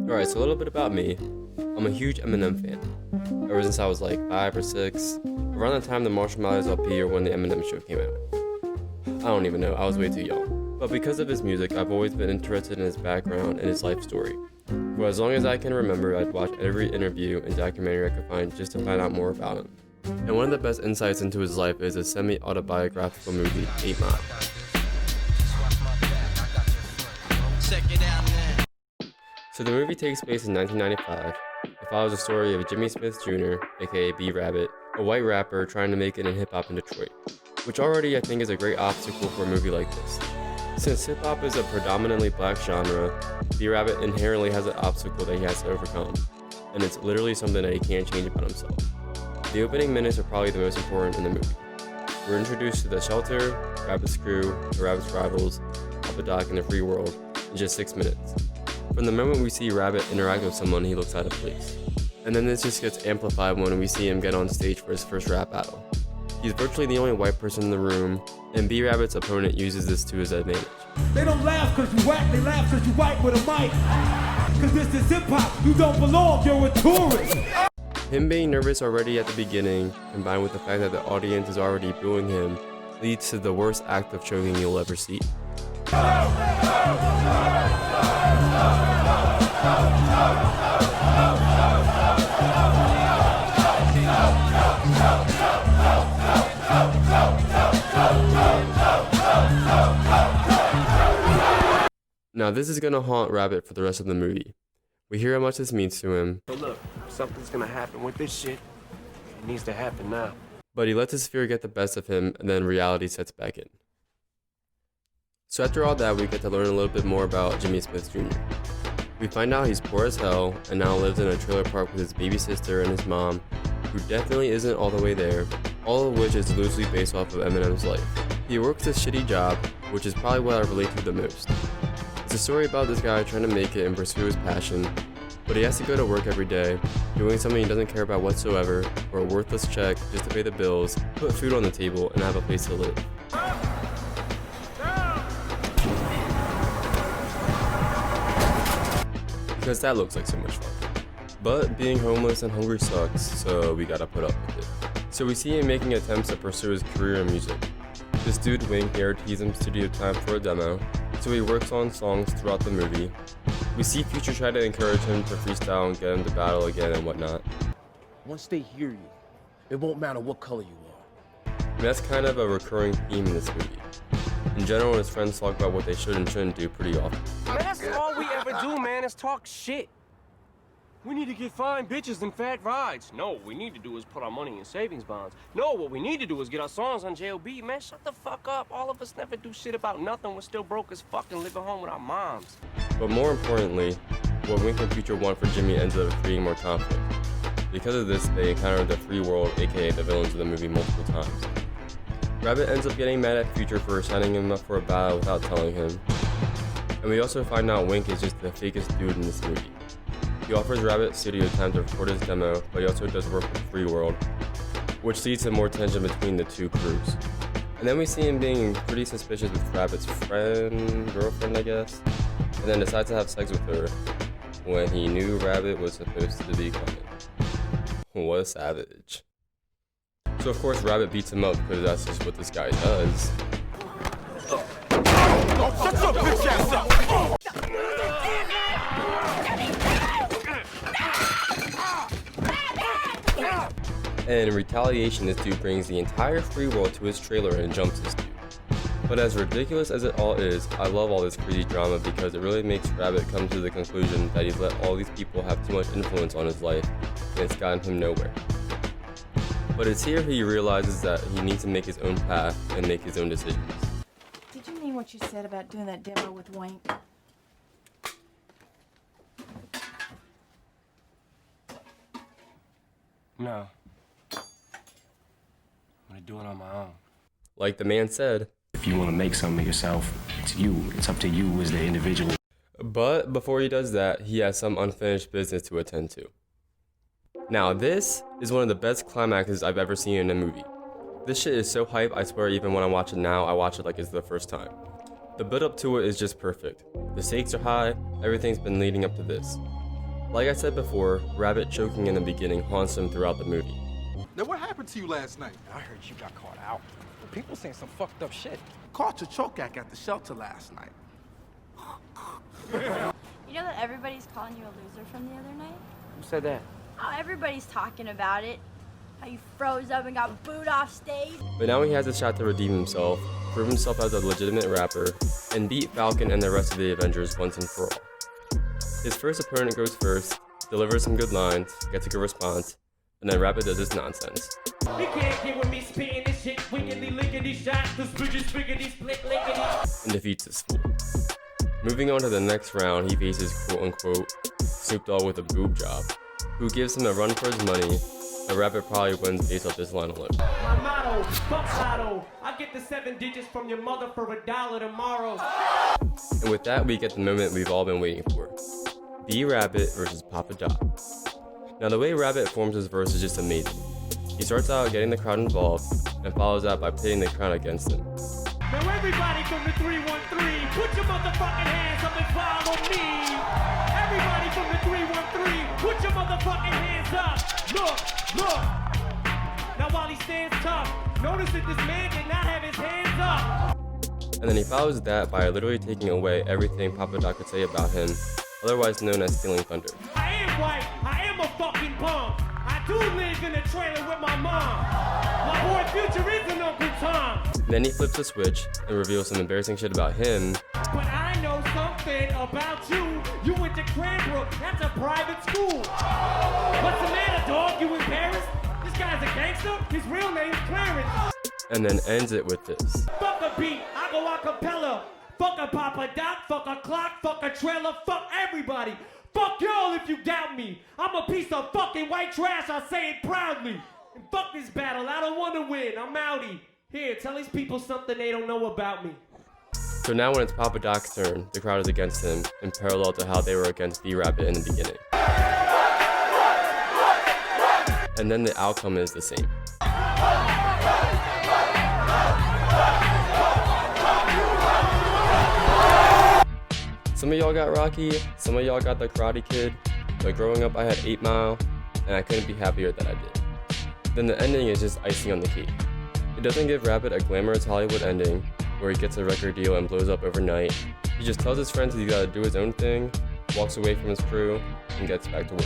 Alright, so a little bit about me. I'm a huge Eminem fan. Ever since I was like 5 or 6, around the time the Marshall Mathers LP or when the Eminem show came out. I don't even know, I was way too young. But because of his music, I've always been interested in his background and his life story. For as long as I can remember, I'd watch every interview and documentary I could find just to find out more about him. And one of the best insights into his life is a semi-autobiographical movie, 8 Mile. So the movie takes place in 1995. It follows the story of Jimmy Smith Jr., aka B-Rabbit, a white rapper trying to make it in hip-hop in Detroit, which already I think is a great obstacle for a movie like this. Since hip-hop is a predominantly black genre, B-Rabbit inherently has an obstacle that he has to overcome, and it's literally something that he can't change about himself. The opening minutes are probably the most important in the movie. We're introduced to the shelter, Rabbit's crew, the Rabbit's rivals, Underdog, and the free world in just 6 minutes. From the moment we see Rabbit interact with someone, he looks out of place. And then this just gets amplified when we see him get on stage for his first rap battle. He's virtually the only white person in the room, and B-Rabbit's opponent uses this to his advantage. They don't laugh cause you whack, they laugh cause you white with a mic. Cause this is hip-hop, you don't belong, you're a tourist. Him being nervous already at the beginning, combined with the fact that the audience is already booing him, leads to the worst act of choking you'll ever see. Now this is gonna haunt Rabbit for the rest of the movie. We hear how much this means to him. So look, something's gonna happen with this shit. It needs to happen now. But he lets his fear get the best of him, and then reality sets back in. So after all that, we get to learn a little bit more about Jimmy Smith Jr. We find out he's poor as hell, and now lives in a trailer park with his baby sister and his mom, who definitely isn't all the way there, all of which is loosely based off of Eminem's life. He works a shitty job, which is probably what I relate to the most. It's a story about this guy trying to make it and pursue his passion, but he has to go to work every day, doing something he doesn't care about whatsoever, for a worthless check just to pay the bills, put food on the table, and have a place to live. Because that looks like so much fun. But being homeless and hungry sucks, so we gotta put up with it. So we see him making attempts to pursue his career in music. This dude Wink guarantees him studio time for a demo, so he works on songs throughout the movie. We see Future try to encourage him to freestyle and get him to battle again and whatnot. Once they hear you, it won't matter what color you are. And that's kind of a recurring theme in this movie. In general, his friends talk about what they should and shouldn't do pretty often. Man, that's all we ever do, man, is talk shit. We need to get fine bitches and fat rides. No, what we need to do is put our money in savings bonds. No, what we need to do is get our songs on JLB. Man, shut the fuck up. All of us never do shit about nothing. We're still broke as fuck and living home with our moms. But more importantly, what Wink and Future want for Jimmy ends up creating more conflict. Because of this, they encounter the free world, aka the villains of the movie, multiple times. Rabbit ends up getting mad at Future for signing him up for a battle without telling him. And we also find out Wink is just the fakest dude in this movie. He offers Rabbit studio time to record his demo, but he also does work with Free World, which leads to more tension between the two crews. And then we see him being pretty suspicious with Rabbit's girlfriend, I guess, and then decides to have sex with her when he knew Rabbit was supposed to be coming. What a savage. So of course Rabbit beats him up because that's just what this guy does. Shut your bitch ass up! And in retaliation, this dude brings the entire free world to his trailer and jumps this dude. But as ridiculous as it all is, I love all this crazy drama because it really makes Rabbit come to the conclusion that he's let all these people have too much influence on his life, and it's gotten him nowhere. But it's here he realizes that he needs to make his own path and make his own decisions. Did you mean what you said about doing that demo with Wink? No. I'm gonna do it on my own. Like the man said, if you want to make something of yourself, it's you. It's up to you as the individual. But before he does that, he has some unfinished business to attend to. Now this is one of the best climaxes I've ever seen in a movie. This shit is so hype, I swear even when I watch it now, I watch it like it's the first time. The build up to it is just perfect. The stakes are high, everything's been leading up to this. Like I said before, Rabbit choking in the beginning haunts him throughout the movie. Now, what happened to you last night? I heard you got caught out. People saying some fucked up shit. Caught your choke act at the shelter last night. You know that everybody's calling you a loser from the other night? Who said that? Oh, everybody's talking about it. How you froze up and got booed off stage. But now he has a shot to redeem himself, prove himself as a legitimate rapper, and beat Falcon and the rest of the Avengers once and for all. His first opponent goes first, delivers some good lines, gets a good response, and then Rabbit does his nonsense. He can't get with me spitting this shit, wiggity lickety shots, the spiggity split lickety. And defeats this fool. Moving on to the next round, he faces quote-unquote Snoop Dogg with a boob job, who gives him a run for his money, but Rabbit probably wins based off this line alone. My motto, fuck lotto. I get the 7 digits from your mother for $1 tomorrow. And with that, we get the moment we've all been waiting for. B-Rabbit versus Papa Doc. Now the way Rabbit forms his verse is just amazing. He starts out getting the crowd involved, and follows that by pitting the crowd against him. Now everybody from the 313, put your motherfucking hands up and follow me. Everybody from the 313, put your motherfucking hands up. Look. Now while he stands tough, notice that this man did not have his hands up. And then he follows that by literally taking away everything Papa Doc could say about him, otherwise known as stealing thunder. I am white, I am a fucking punk. I do live in a trailer with my mom. My boy Future is an Uncle Tom. Then he flips a switch and reveals some embarrassing shit about him. But I know something about you. You went to Cranbrook, that's a private school. What's the matter, dog? You embarrassed? This guy's a gangster? His real name's Clarence. And then ends it with this. Fuck a beat, I go a cappella. Fuck a Papa Doc, fuck a clock, fuck a trailer, fuck everybody. Fuck y'all if you doubt me. I'm a piece of fucking white trash, I say it proudly. And fuck this battle, I don't want to win, I'm outie. Here, tell these people something they don't know about me. So now when it's Papa Doc's turn, the crowd is against him, in parallel to how they were against B-Rabbit in the beginning. And then the outcome is the same. Some of y'all got Rocky, some of y'all got the Karate Kid, but growing up I had 8 Mile, and I couldn't be happier that I did. Then the ending is just icing on the cake. It doesn't give Rabbit a glamorous Hollywood ending, where he gets a record deal and blows up overnight. He just tells his friends he's gotta do his own thing, walks away from his crew, and gets back to work.